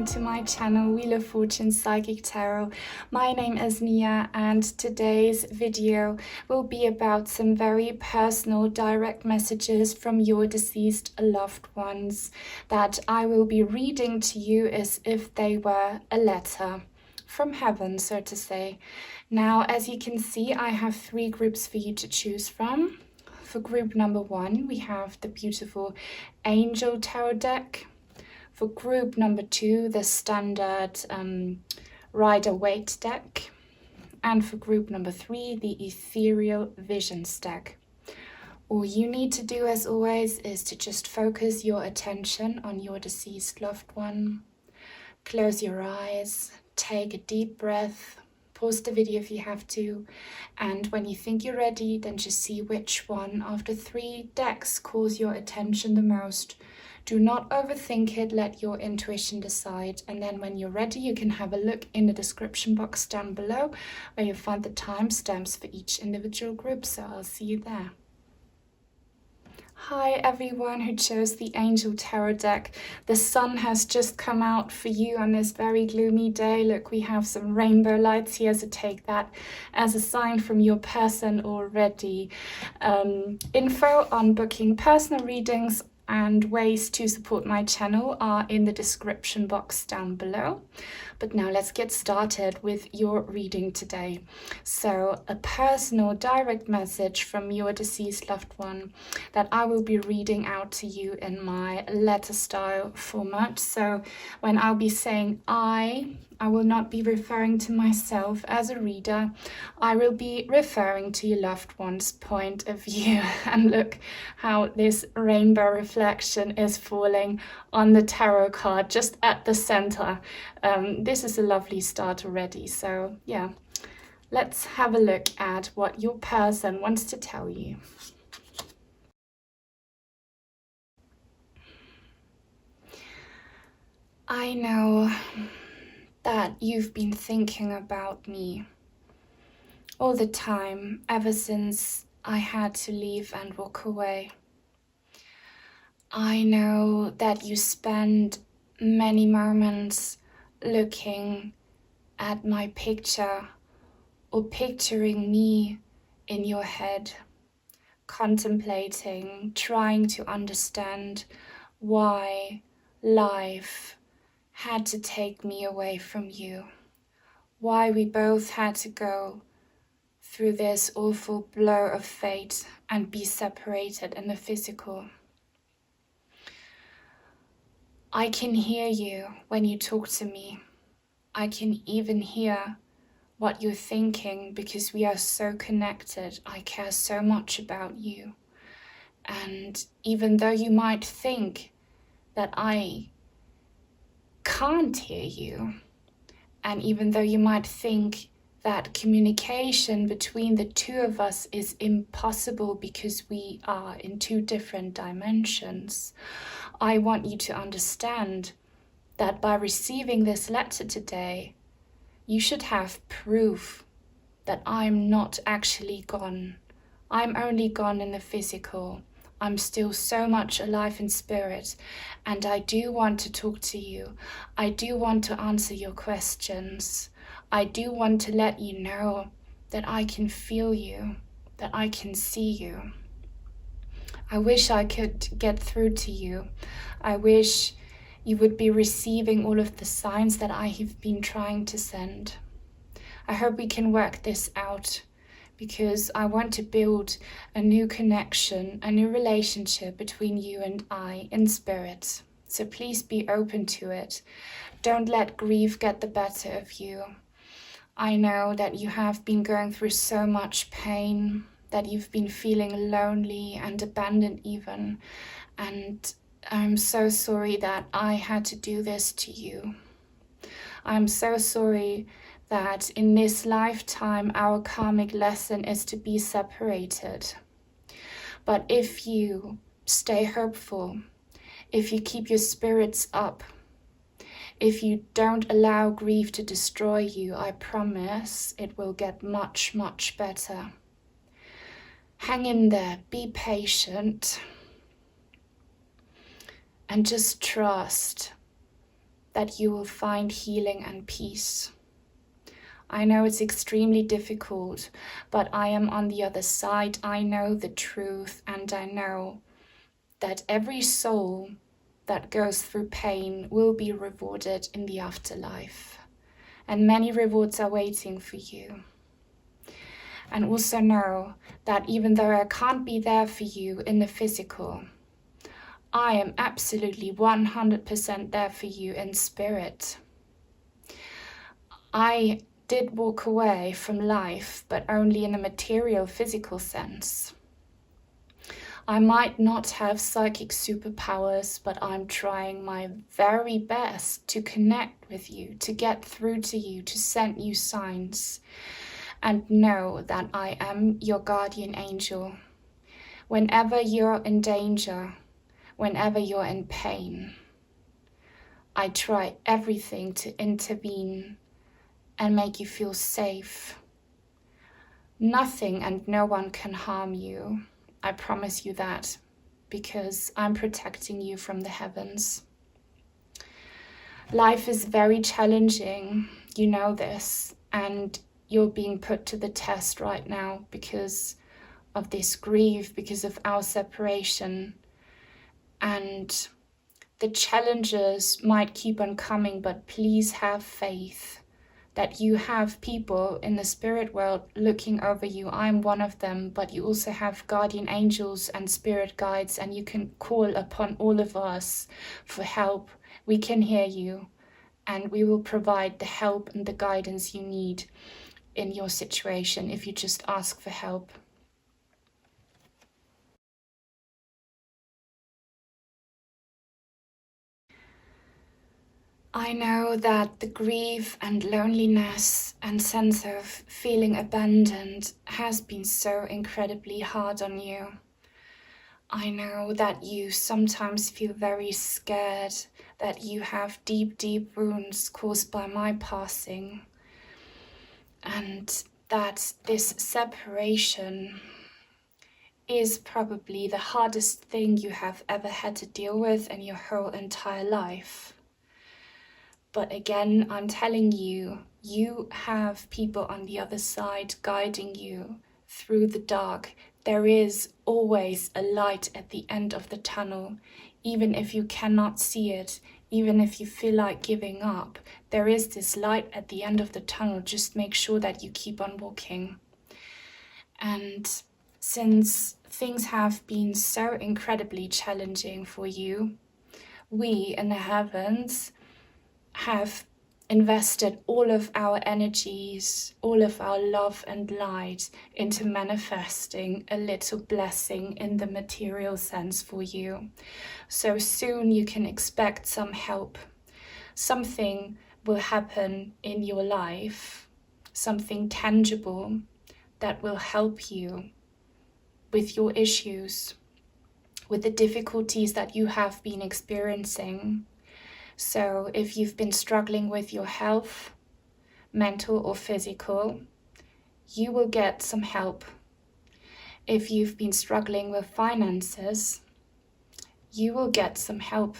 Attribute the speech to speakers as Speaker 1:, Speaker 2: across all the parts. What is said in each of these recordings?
Speaker 1: to my channel Wheel of Fortune Psychic Tarot. My name is Nia and today's video will be about some very personal direct messages from your deceased loved ones that I will be reading to you as if they were a letter from heaven, so to say. Now, as you can see, I have 3 groups for you to choose from. For group number 1, we have the beautiful Angel Tarot deck. For group number 2, the standard Waite deck. And for group number 3, the Ethereal Visions deck. All you need to do, as always, is to just focus your attention on your deceased loved one. Close your eyes, take a deep breath, pause the video if you have to, and when you think you're ready, then just see which one of the 3 decks calls your attention the most. Do not overthink it, let your intuition decide, and then when you're ready, you can have a look in the description box down below where you'll find the timestamps for each individual group, so I'll see you there. Hi everyone who chose the Angel Tarot deck. The sun has just come out for you on this very gloomy day. Look, we have some rainbow lights here, so take that as a sign from your person already. Info on booking personal readings and ways to support my channel are in the description box down below. But now let's get started with your reading today. So a personal direct message from your deceased loved one that I will be reading out to you in my letter style format. So when I'll be saying I will not be referring to myself as a reader. I will be referring to your loved one's point of view. And look how this rainbow reflection is falling on the tarot card just at the center. This is a lovely start already. So yeah, let's have a look at what your person wants to tell you. I know that you've been thinking about me all the time, ever since I had to leave and walk away. I know that you spend many moments looking at my picture or picturing me in your head, contemplating, trying to understand why life had to take me away from you, why we both had to go through this awful blow of fate and be separated in the physical. I can hear you when you talk to me. I can even hear what you're thinking because we are so connected. I care so much about you. And even though you might think that I can't hear you, and even though you might think that communication between the two of us is impossible because we are in 2 different dimensions, I want you to understand that by receiving this letter today, you should have proof that I'm not actually gone. I'm only gone in the physical. I'm still so much alive in spirit, and I do want to talk to you. I do want to answer your questions. I do want to let you know that I can feel you, that I can see you. I wish I could get through to you. I wish you would be receiving all of the signs that I have been trying to send. I hope we can work this out, because I want to build a new connection, a new relationship between you and I in spirit. So please be open to it. Don't let grief get the better of you. I know that you have been going through so much pain, that you've been feeling lonely and abandoned even. And I'm so sorry that I had to do this to you. I'm so sorry that in this lifetime our karmic lesson is to be separated. But if you stay hopeful, if you keep your spirits up, if you don't allow grief to destroy you, I promise it will get much, much better. Hang in there, be patient, and just trust that you will find healing and peace. I know it's extremely difficult, but I am on the other side. I know the truth, and I know that every soul that goes through pain will be rewarded in the afterlife. And many rewards are waiting for you. And also know that even though I can't be there for you in the physical, I am absolutely 100% there for you in spirit. I did walk away from life, but only in a material, physical sense. I might not have psychic superpowers, but I'm trying my very best to connect with you, to get through to you, to send you signs. And know that I am your guardian angel. Whenever you're in danger, whenever you're in pain, I try everything to intervene and make you feel safe. Nothing and no one can harm you. I promise you that, because I'm protecting you from the heavens. Life is very challenging, you know this, and you're being put to the test right now because of this grief, because of our separation. And the challenges might keep on coming, but please have faith that you have people in the spirit world looking over you. I'm one of them, but you also have guardian angels and spirit guides, and you can call upon all of us for help. We can hear you, and we will provide the help and the guidance you need in your situation if you just ask for help. I know that the grief and loneliness and sense of feeling abandoned has been so incredibly hard on you. I know that you sometimes feel very scared, that you have deep, deep wounds caused by my passing, and that this separation is probably the hardest thing you have ever had to deal with in your whole entire life. But again, I'm telling you, you have people on the other side guiding you through the dark. There is always a light at the end of the tunnel, even if you cannot see it, even if you feel like giving up. There is this light at the end of the tunnel. Just make sure that you keep on walking. And since things have been so incredibly challenging for you, we in the heavens have invested all of our energies, all of our love and light into manifesting a little blessing in the material sense for you. So soon you can expect some help. Something will happen in your life, something tangible that will help you with your issues, with the difficulties that you have been experiencing. So if you've been struggling with your health, mental or physical, you will get some help. If you've been struggling with finances, you will get some help.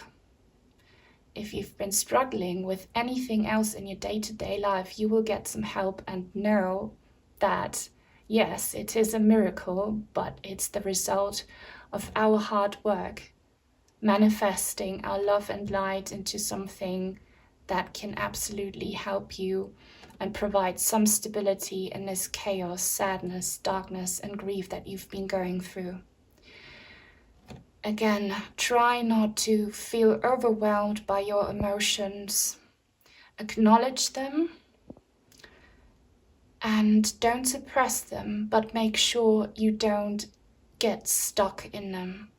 Speaker 1: If you've been struggling with anything else in your day-to-day life, you will get some help, and know that, yes, it is a miracle, but it's the result of our hard work, manifesting our love and light into something that can absolutely help you and provide some stability in this chaos, sadness, darkness, and grief that you've been going through. Again, try not to feel overwhelmed by your emotions. Acknowledge them and don't suppress them, but make sure you don't get stuck in them.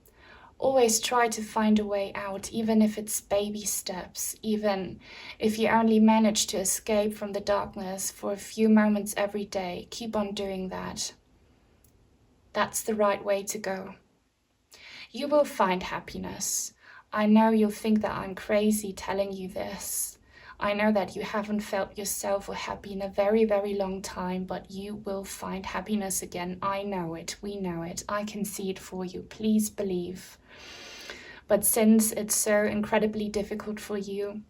Speaker 1: Always try to find a way out, even if it's baby steps, even if you only manage to escape from the darkness for a few moments every day. Keep on doing that. That's the right way to go. You will find happiness. I know you'll think that I'm crazy telling you this. I know that you haven't felt yourself or happy in a very, very long time, but you will find happiness again. I know it. We know it. I can see it for you. Please believe. But since it's so incredibly difficult for you,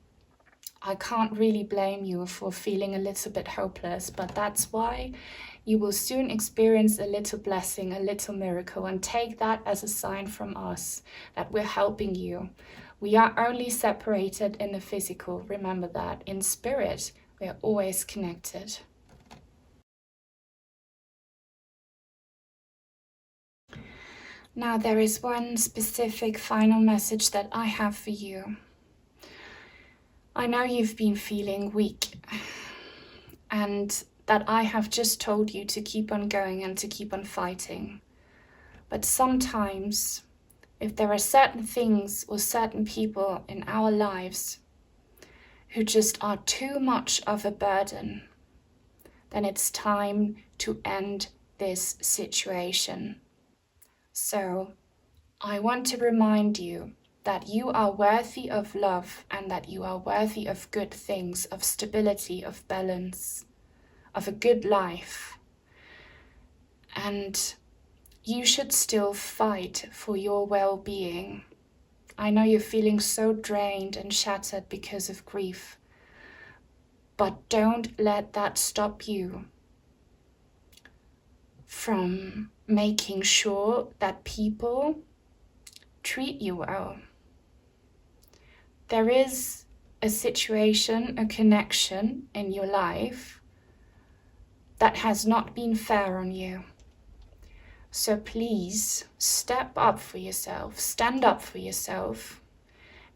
Speaker 1: I can't really blame you for feeling a little bit hopeless, but that's why you will soon experience a little blessing, a little miracle, and take that as a sign from us that we're helping you. We are only separated in the physical, remember that. In spirit, we are always connected. Now there is one specific final message that I have for you. I know you've been feeling weak and that I have just told you to keep on going and to keep on fighting. But sometimes, if there are certain things or certain people in our lives who just are too much of a burden, then it's time to end this situation. So, I want to remind you that you are worthy of love and that you are worthy of good things, of stability, of balance, of a good life. And you should still fight for your well-being. I know you're feeling so drained and shattered because of grief, but don't let that stop you from making sure that people treat you well. There is a situation, a connection in your life that has not been fair on you. So please step up for yourself, stand up for yourself,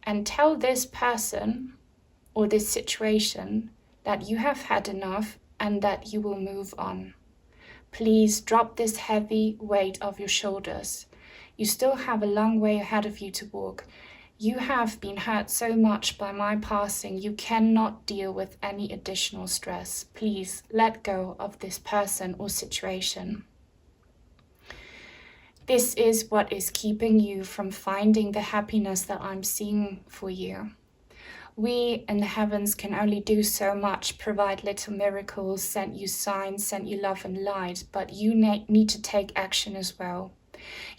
Speaker 1: and tell this person or this situation that you have had enough and that you will move on. Please drop this heavy weight off your shoulders. You still have a long way ahead of you to walk. You have been hurt so much by my passing, you cannot deal with any additional stress. Please let go of this person or situation. This is what is keeping you from finding the happiness that I'm seeing for you. We in the heavens can only do so much, provide little miracles, send you signs, send you love and light, but you need to take action as well.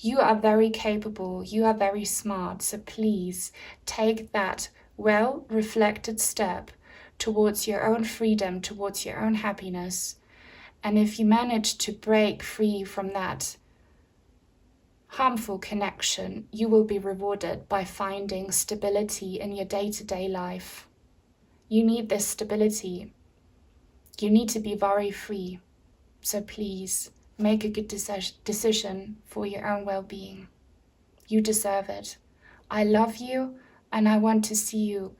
Speaker 1: You are very capable, you are very smart, so please take that well-reflected step towards your own freedom, towards your own happiness. And if you manage to break free from that harmful connection, you will be rewarded by finding stability in your day-to-day life. You need this stability. You need to be worry-free. So please, make a good decision for your own well-being. You deserve it. I love you and I want to see you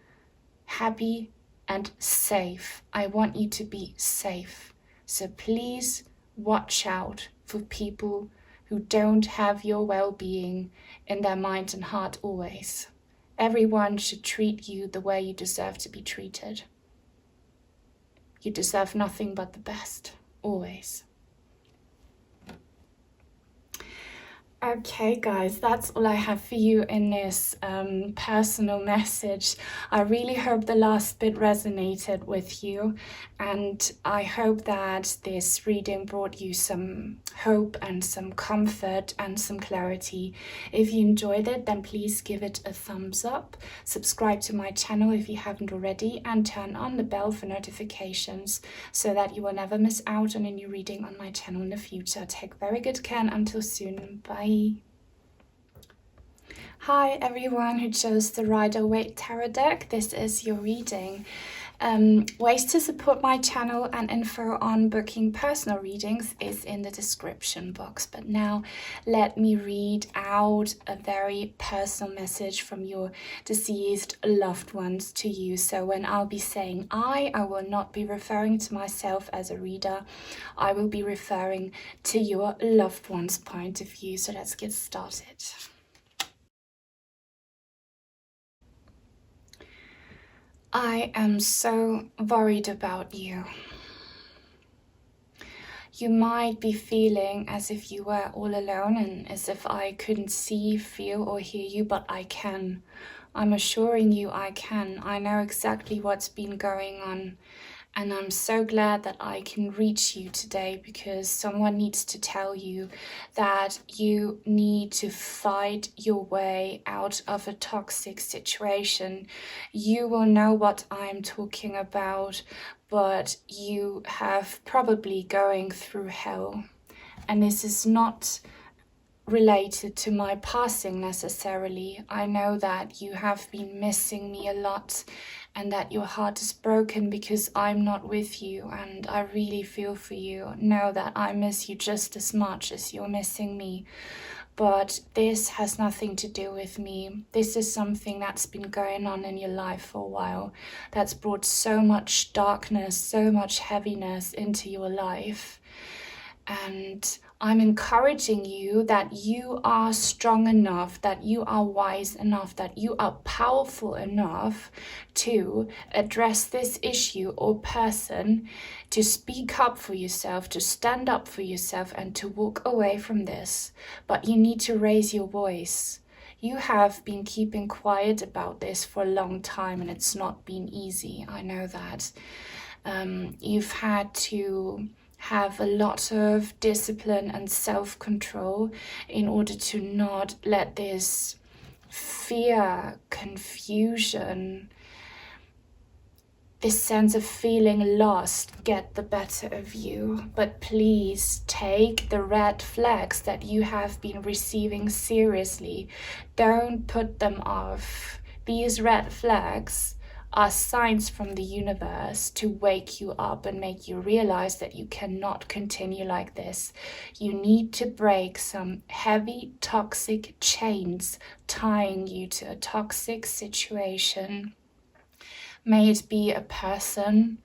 Speaker 1: happy and safe. I want you to be safe. So please watch out for people who don't have your well-being in their mind and heart always. Everyone should treat you the way you deserve to be treated. You deserve nothing but the best, always. Okay guys, that's all I have for you in this personal message. I really hope the last bit resonated with you, and I hope that this reading brought you some hope and some comfort and some clarity. If you enjoyed it, then please give it a thumbs up, subscribe to my channel if you haven't already, and turn on the bell for notifications so that you will never miss out on a new reading on my channel in the future. Take very good care, and until soon, bye. Hi everyone who chose the Rider-Waite Tarot deck. This is your reading. Ways to support my channel and info on booking personal readings is in the description box. But now let me read out a very personal message from your deceased loved ones to you. So when I'll be saying I will not be referring to myself as a reader. I will be referring to your loved one's point of view. So let's get started. I am so worried about you. You might be feeling as if you were all alone and as if I couldn't see, feel or hear you, but I can. I'm assuring you I can. I know exactly what's been going on, And I'm so glad that I can reach you today, because someone needs to tell you that you need to fight your way out of a toxic situation. You will know what I'm talking about, but you have probably going through hell. And this is not related to my passing necessarily. I know that you have been missing me a lot and that your heart is broken because I'm not with you, and I really feel for you. Know that I miss you just as much as you're missing me. But this has nothing to do with me. This is something that's been going on in your life for a while, that's brought so much darkness, so much heaviness into your life. And I'm encouraging you that you are strong enough, that you are wise enough, that you are powerful enough to address this issue or person, to speak up for yourself, to stand up for yourself, and to walk away from this. But you need to raise your voice. You have been keeping quiet about this for a long time, and it's not been easy. I know that. You've had to have a lot of discipline and self-control in order to not let this fear, confusion, this sense of feeling lost get the better of you. But please take the red flags that you have been receiving seriously. Don't put them off. These red flags are signs from the universe to wake you up and make you realize that you cannot continue like this. You need to break some heavy toxic chains tying you to a toxic situation. May it be a person,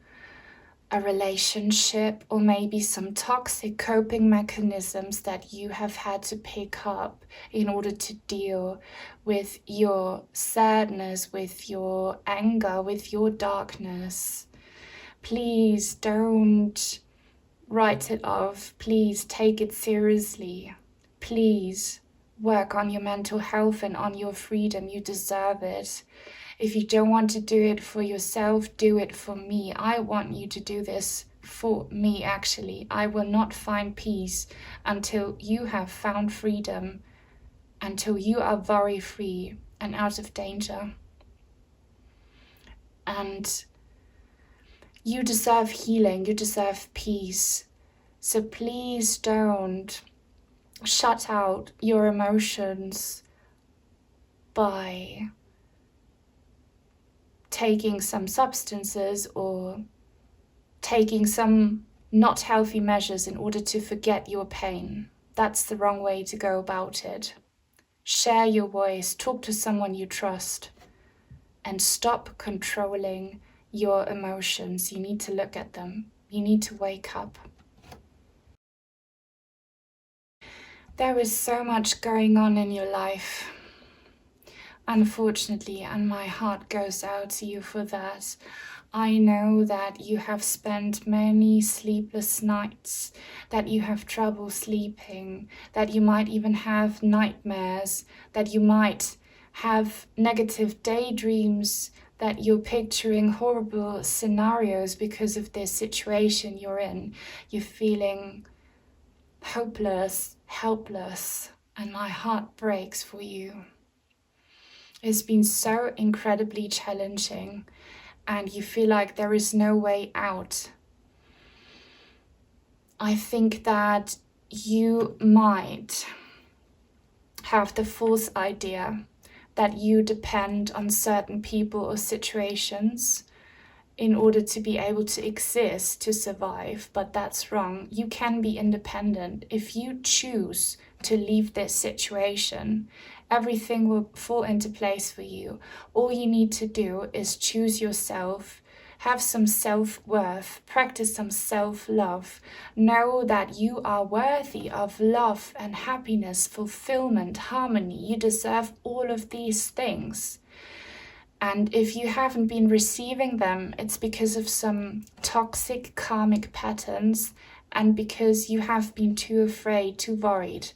Speaker 1: a relationship, or maybe some toxic coping mechanisms that you have had to pick up in order to deal with your sadness, with your anger, with your darkness. Please don't write it off. Please take it seriously. Please work on your mental health and on your freedom. You deserve it. If you don't want to do it for yourself, do it for me. I want you to do this for me, actually. I will not find peace until you have found freedom, until you are very free and out of danger. And you deserve healing, you deserve peace. So please don't shut out your emotions by taking some substances or taking some not healthy measures in order to forget your pain. That's the wrong way to go about it. Share your voice, talk to someone you trust, and stop controlling your emotions. You need to look at them. You need to wake up. There is so much going on in your life, unfortunately, and my heart goes out to you for that. I know that you have spent many sleepless nights, that you have trouble sleeping, that you might even have nightmares, that you might have negative daydreams, that you're picturing horrible scenarios because of this situation you're in. You're feeling hopeless, helpless, and my heart breaks for you. It's been so incredibly challenging, and you feel like there is no way out. I think that you might have the false idea that you depend on certain people or situations in order to be able to exist, to survive, but that's wrong. You can be independent. If you choose to leave this situation, everything will fall into place for you. All you need to do is choose yourself, have some self-worth, practice some self-love. Know that you are worthy of love and happiness, fulfillment, harmony. You deserve all of these things. And if you haven't been receiving them, it's because of some toxic karmic patterns and because you have been too afraid, too worried.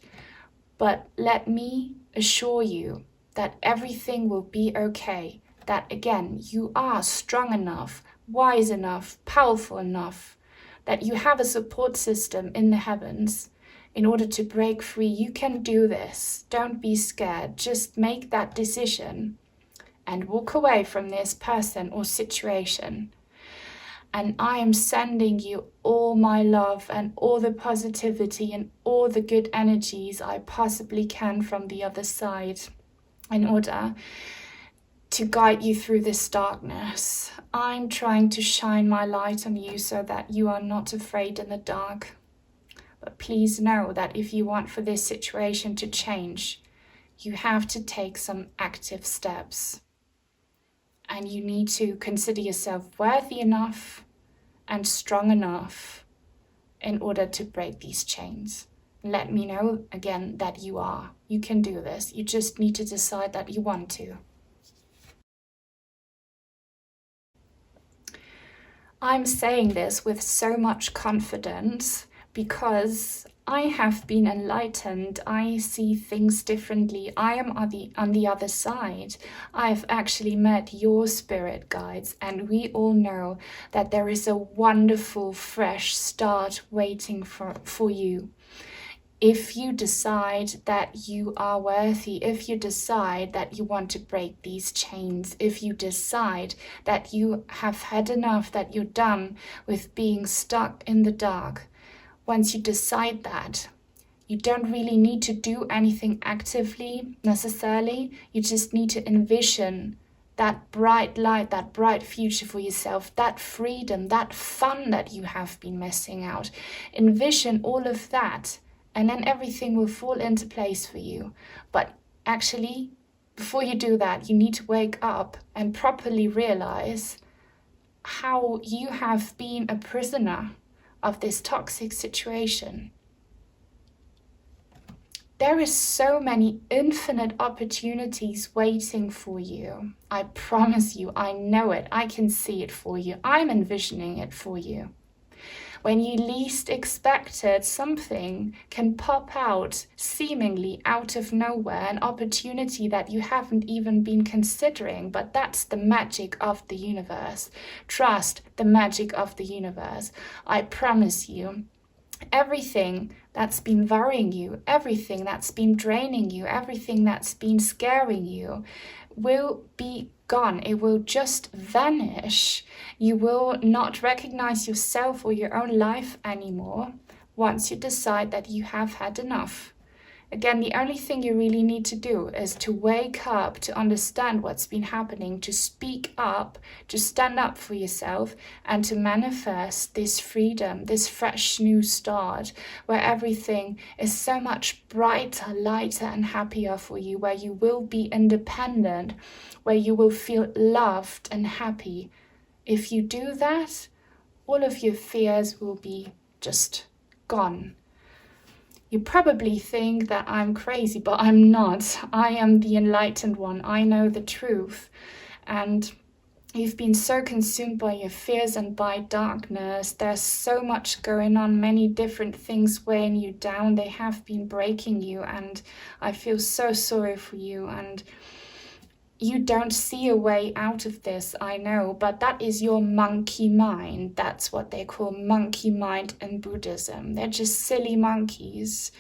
Speaker 1: But let me assure you that everything will be okay. That again, you are strong enough, wise enough, powerful enough, that you have a support system in the heavens in order to break free. You can do this. Don't be scared. Just make that decision and walk away from this person or situation. And I am sending you all my love and all the positivity and all the good energies I possibly can from the other side in order to guide you through this darkness. I'm trying to shine my light on you so that you are not afraid in the dark. But please know that if you want for this situation to change, you have to take some active steps. And you need to consider yourself worthy enough and strong enough in order to break these chains. Let me know again that you are. You can do this. You just need to decide that you want to. I'm saying this with so much confidence because I have been enlightened. I see things differently. I am on the other side. I've actually met your spirit guides, and we all know that there is a wonderful fresh start waiting for you. If you decide that you are worthy, if you decide that you want to break these chains, if you decide that you have had enough, that you're done with being stuck in the dark, once you decide that, you don't really need to do anything actively necessarily. You just need to envision that bright light, that bright future for yourself, that freedom, that fun that you have been missing out. Envision all of that, and then everything will fall into place for you. But actually, before you do that, you need to wake up and properly realize how you have been a prisoner of this toxic situation. There is so many infinite opportunities waiting for you. I promise you, I know it. I can see it for you. I'm envisioning it for you. When you least expect it, something can pop out seemingly out of nowhere, an opportunity that you haven't even been considering, but that's the magic of the universe. Trust the magic of the universe. I promise you, everything that's been worrying you, everything that's been draining you, everything that's been scaring you will be gone. It will just vanish. You will not recognize yourself or your own life anymore once you decide that you have had enough. Again, the only thing you really need to do is to wake up, to understand what's been happening, to speak up, to stand up for yourself, and to manifest this freedom, this fresh new start, where everything is so much brighter, lighter, and happier for you, where you will be independent, where you will feel loved and happy. If you do that, all of your fears will be just gone. You probably think that I'm crazy, but I'm not. I am the enlightened one. I know the truth. And you've been so consumed by your fears and by darkness. There's so much going on, many different things weighing you down. They have been breaking you, and I feel so sorry for you. And you don't see a way out of this, I know, but that is your monkey mind. That's what they call monkey mind in Buddhism. They're just silly monkeys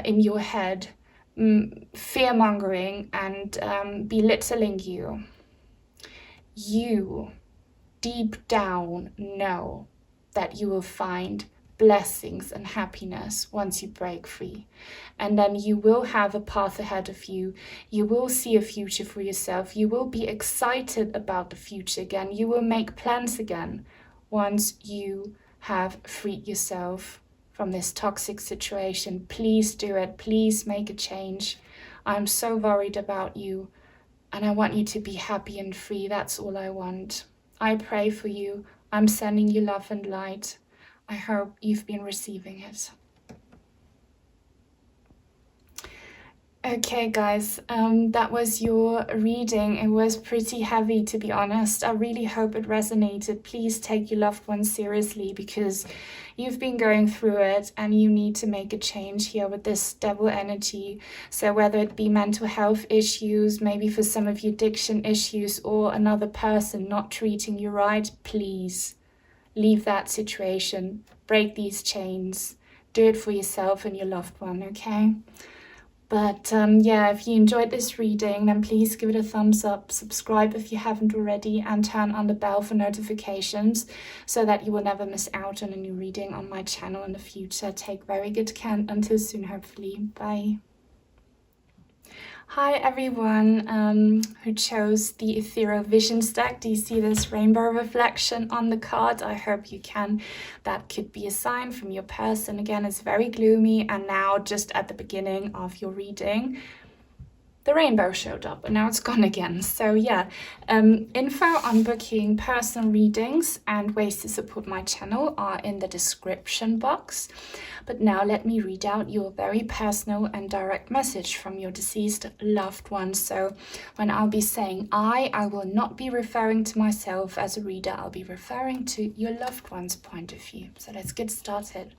Speaker 1: in your head, fear-mongering and belittling you. You, deep down, know that you will find blessings and happiness once you break free. And then you will have a path ahead of you. You will see a future for yourself. You will be excited about the future again. You will make plans again once you have freed yourself from this toxic situation. Please do it. Please make a change. I'm so worried about you, and I want you to be happy and free. That's all I want. I pray for you. I'm sending you love and light. I hope you've been receiving it. Okay, guys, that was your reading. It was pretty heavy, to be honest. I really hope it resonated. Please take your loved ones seriously because you've been going through it and you need to make a change here with this devil energy. So whether it be mental health issues, maybe for some of you addiction issues, or another person not treating you right, please leave that situation. Break these chains. Do it for yourself and your loved one, okay? But yeah, if you enjoyed this reading, then please give it a thumbs up, subscribe if you haven't already, and turn on the bell for notifications so that you will never miss out on a new reading on my channel in the future. Take very good care. Until soon, hopefully. Bye. Hi everyone who chose the Ethereal Visions deck. Do you see this rainbow reflection on the card? I hope you can. That could be a sign from your person. Again, it's very gloomy, and now just at the beginning of your reading, the rainbow showed up and now it's gone again. So yeah, info on booking personal readings and ways to support my channel are in the description box. But now let me read out your very personal and direct message from your deceased loved one. So when I'll be saying I will not be referring to myself as a reader. I'll be referring to your loved one's point of view. So let's get started.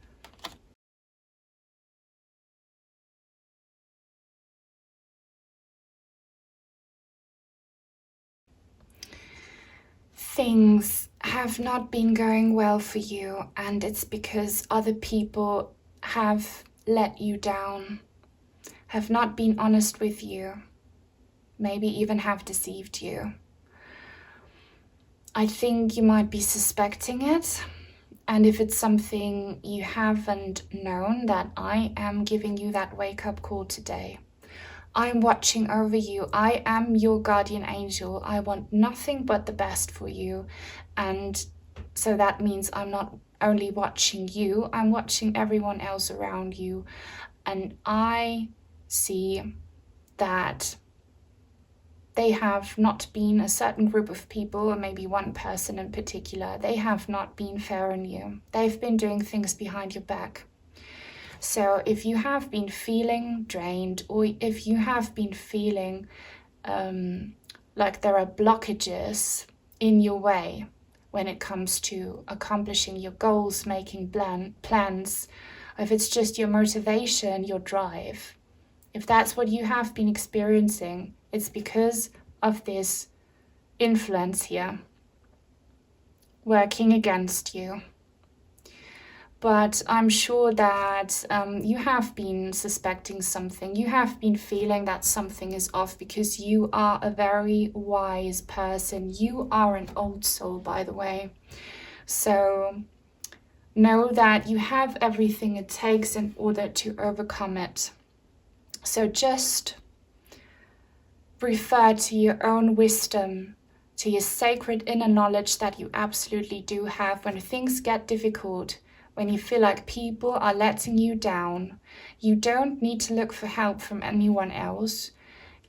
Speaker 1: Things have not been going well for you, and it's because other people have let you down, have not been honest with you, maybe even have deceived you. I think you might be suspecting it, and if it's something you haven't known, that I am giving you that wake-up call today. I'm watching over you. I am your guardian angel. I want nothing but the best for you. And so that means I'm not only watching you, I'm watching everyone else around you. And I see that they have not been, a certain group of people, or maybe one person in particular, they have not been fair on you. They've been doing things behind your back. So if you have been feeling drained, or if you have been feeling like there are blockages in your way when it comes to accomplishing your goals, making plans, if it's just your motivation, your drive, if that's what you have been experiencing, it's because of this influence here working against you. But I'm sure that you have been suspecting something. You have been feeling that something is off because you are a very wise person. You are an old soul, by the way. So know that you have everything it takes in order to overcome it. So just refer to your own wisdom, to your sacred inner knowledge that you absolutely do have. When things get difficult, when you feel like people are letting you down, you don't need to look for help from anyone else.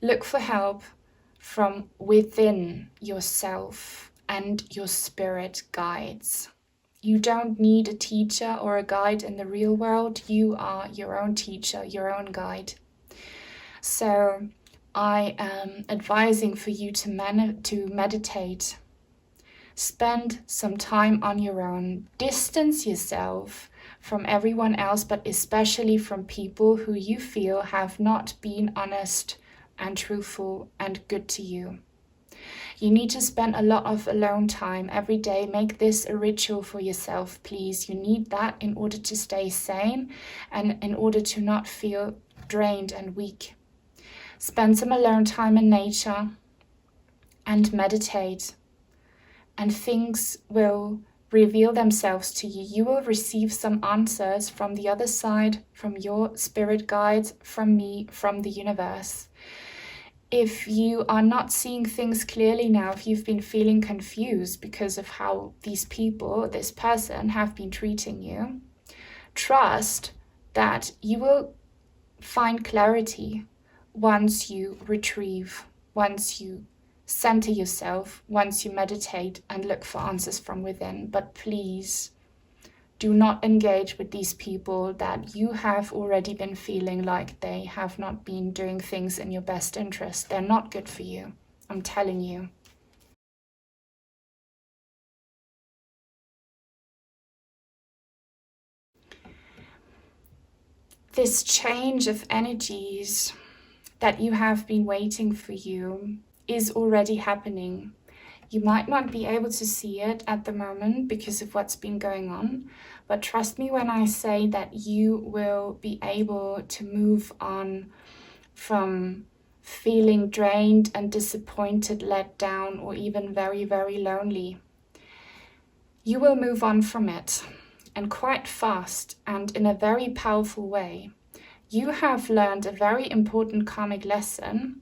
Speaker 1: Look for help from within yourself and your spirit guides. You don't need a teacher or a guide in the real world. You are your own teacher, your own guide. So I am advising for you to meditate. Spend some time on your own. Distance yourself from everyone else, but especially from people who you feel have not been honest and truthful and good to you. You need to spend a lot of alone time every day. Make this a ritual for yourself, please. You need that in order to stay sane and in order to not feel drained and weak. Spend some alone time in nature and meditate. And things will reveal themselves to you. You will receive some answers from the other side, from your spirit guides, from me, from the universe. If you are not seeing things clearly now, if you've been feeling confused because of how these people, this person, have been treating you, trust that you will find clarity once you retrieve, once you center yourself, once you meditate and look for answers from within. But please Do not engage with these people that you have already been feeling like they have not been doing things in your best interest. They're not good for you. I'm telling you. This change of energies that you have been waiting for you is already happening. You might not be able to see it at the moment because of what's been going on, but trust me when I say that you will be able to move on from feeling drained and disappointed, let down, or even very, very lonely. You will move on from it, and quite fast and in a very powerful way. You have learned a very important karmic lesson,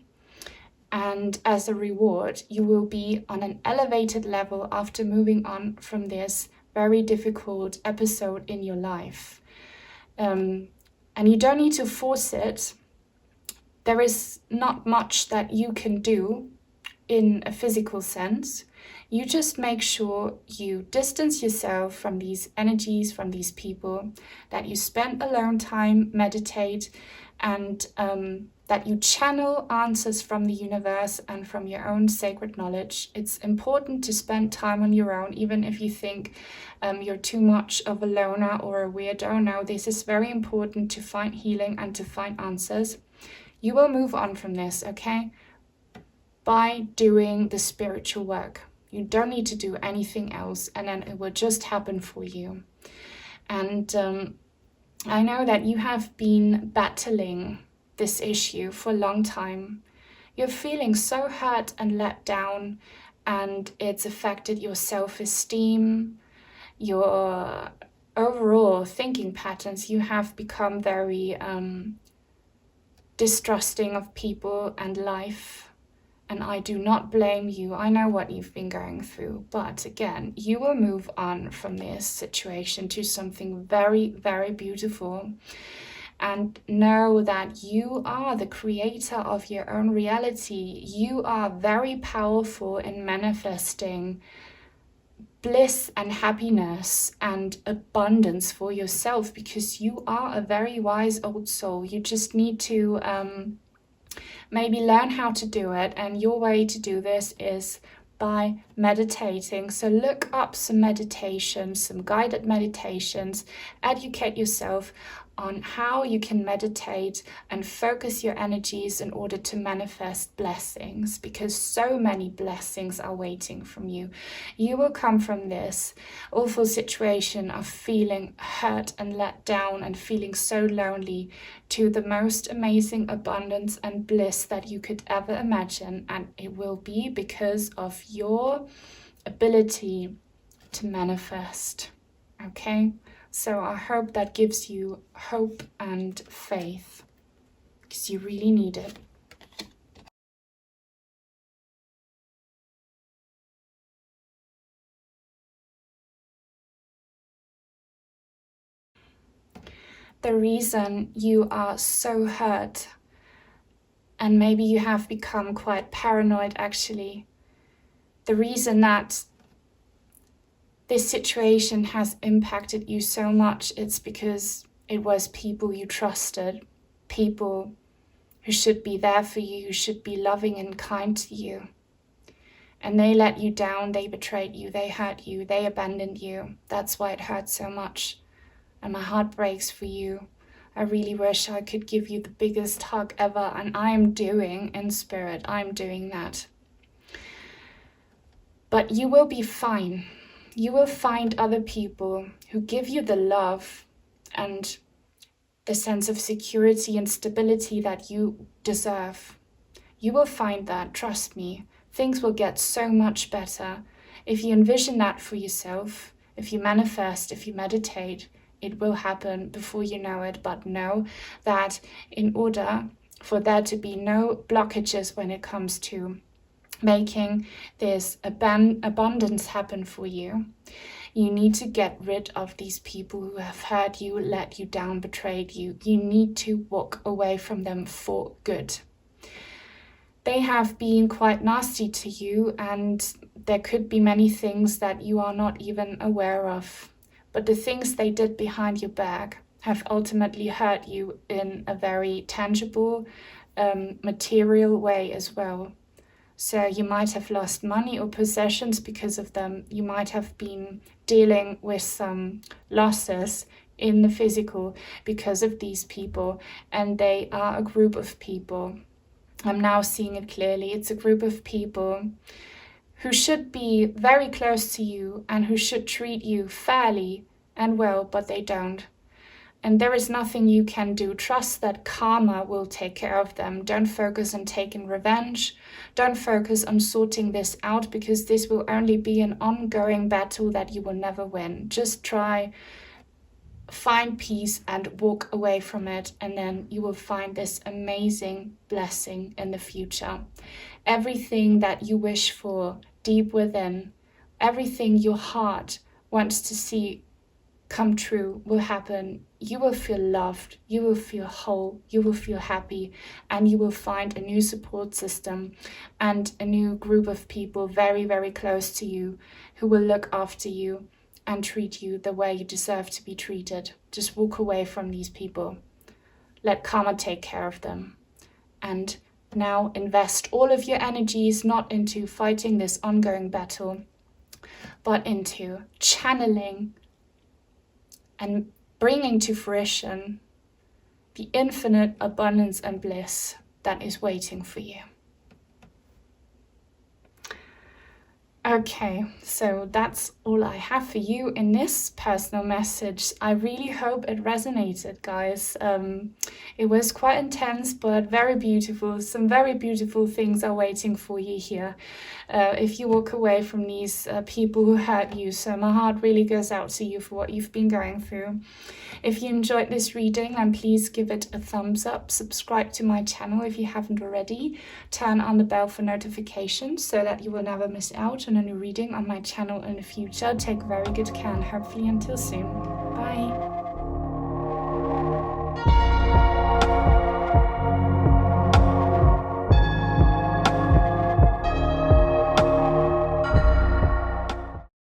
Speaker 1: and as a reward, you will be on an elevated level after moving on from this very difficult episode in your life. And you don't need to force it. There is not much that you can do in a physical sense. You just make sure you distance yourself from these energies, from these people, that you spend alone time, meditate, and that you channel answers from the universe and from your own sacred knowledge. It's important to spend time on your own, even if you think you're too much of a loner or a weirdo. No, this is very important to find healing and to find answers. You will move on from this, okay? By doing the spiritual work. You don't need to do anything else, and then it will just happen for you. And I know that you have been battling this issue for a long time. You're feeling so hurt and let down, and it's affected your self-esteem, your overall thinking patterns. You have become very distrusting of people and life. And I do not blame you. I know what you've been going through. But again, you will move on from this situation to something very, very beautiful. And know that you are the creator of your own reality. You are very powerful in manifesting bliss and happiness and abundance for yourself, because you are a very wise old soul. You just need to maybe learn how to do it, and your way to do this is by meditating. So look up some meditations, some guided meditations, educate yourself on how you can meditate and focus your energies in order to manifest blessings, because so many blessings are waiting from you. You will come from this awful situation of feeling hurt and let down and feeling so lonely to the most amazing abundance and bliss that you could ever imagine, and it will be because of your ability to manifest. Okay? So I hope that gives you hope and faith, because you really need it. The reason you are so hurt, and maybe you have become quite paranoid actually, the reason that this situation has impacted you so much, it's because it was people you trusted, people who should be there for you, who should be loving and kind to you. And they let you down, they betrayed you, they hurt you, they abandoned you. That's why it hurts so much. And my heart breaks for you. I really wish I could give you the biggest hug ever, and I am doing in spirit, I'm doing that. But you will be fine. You will find other people who give you the love and the sense of security and stability that you deserve. You will find that, trust me. Things will get so much better. If you envision that for yourself, if you manifest, if you meditate, it will happen before you know it. But know that in order for there to be no blockages when it comes to making this abundance happen for you, you need to get rid of these people who have hurt you, let you down, betrayed you. You need to walk away from them for good. They have been quite nasty to you, and there could be many things that you are not even aware of. but the things they did behind your back have ultimately hurt you in a very tangible, material way as well. So you might have lost money or possessions because of them. You might have been dealing with some losses in the physical because of these people, and they are a group of people. I'm now seeing it clearly. It's a group of people who should be very close to you and who should treat you fairly and well, but they don't. And there is nothing you can do. Trust that karma will take care of them. Don't focus on taking revenge. Don't focus on sorting this out, because this will only be an ongoing battle that you will never win. Just try, find peace and walk away from it, and then you will find this amazing blessing in the future. Everything that you wish for deep within, everything your heart wants to see come true will happen. You will feel loved, you will feel whole, you will feel happy, and you will find a new support system and a new group of people very, very close to you who will look after you and treat you the way you deserve to be treated. Just walk away from these people. Let karma take care of them. And now invest all of your energies not into fighting this ongoing battle, but into channeling and bringing to fruition the infinite abundance and bliss that is waiting for you. Okay, so that's all I have for you in this personal message. I really hope it resonated, guys. It was quite intense, but very beautiful. Some very beautiful things are waiting for you here. If you walk away from these people who hurt you, so my heart really goes out to you for what you've been going through. If you enjoyed this reading, then please give it a thumbs up. Subscribe to my channel if you haven't already. Turn on the bell for notifications so that you will never miss out on a new reading on my channel in the future. Take very good care, and hopefully until soon. Bye.